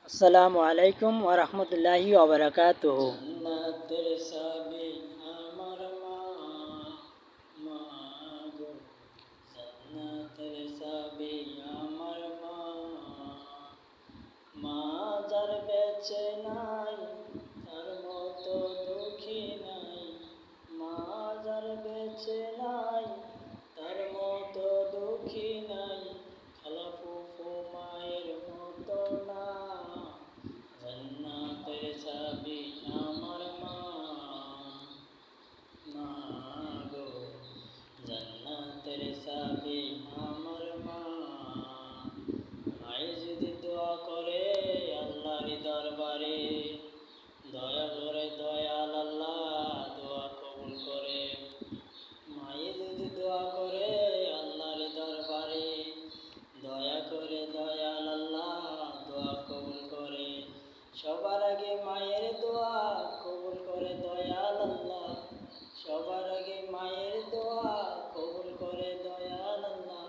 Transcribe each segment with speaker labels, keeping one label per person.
Speaker 1: আসসালামু আলাইকুম ওয়া রাহমাতুল্লাহি ওয়া বারাকাতুহু।
Speaker 2: জান্নাতের চাবি আমার মা, মা গো। জান্নাতের চাবি আমার মা, মা যার বেঁচে নাই তার মতো দুঃখী নাই, মা যার বেঁচে নাই তার মতো দুঃখী নাই, খালা ফুফু মায়ের মতো না। জান্নাতের চাবি আমার মা, মা গো। জান্নাতের চাবি আমার মা, মায়ে যদি দোয়া করে আল্লাহর দরবারে, দয়া করে দয়াল আল্লাহ দোয়া কবুল করে। মায়ে যদি দোয়া করে আল্লাহর দরবারে, দয়া করে দয়াল আল্লাহ দোয়া কবুল করে। সবার আগে মায়ের দোয়া কবুল করে দয়াল আল্লাহ, সবার আগে মায়ের দোয়া কবুল করে দয়াল আল্লাহ।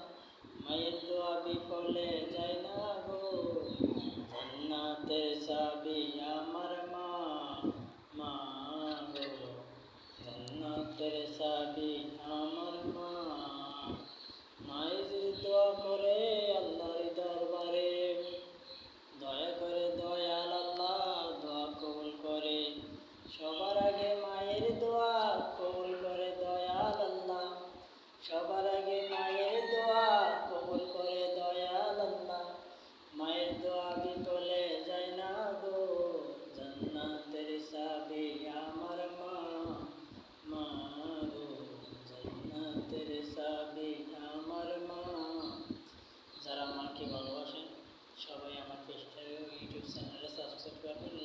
Speaker 2: মায়ের দোয়া বিফলে যায় না গো। জান্নাতের চাবি আমার মা, মা গো। জান্নাতের চাবি আমার মা, মায়ে যদি দোয়া করে আল্লাহর দরবারে, দয়া করে দয়াল আল্লাহ দোয়া কবুল করে। সবার আগে মায়ের দোয়া কবুল করে দয়াল আল্লাহ, সবার আগে মায়ের দোয়া কবুল করে দয়াল আল্লাহ। মায়ের দোয়া বিফলে যায় না গো। জান্নাতের চাবি আমার মা, মা গো। জান্নাতের চাবি আমার মা। যারা আমাকে ভালোবাসেন সবাই আমার পেজটা ইউটিউব চ্যানেলে সাবস্ক্রাইব করবেন।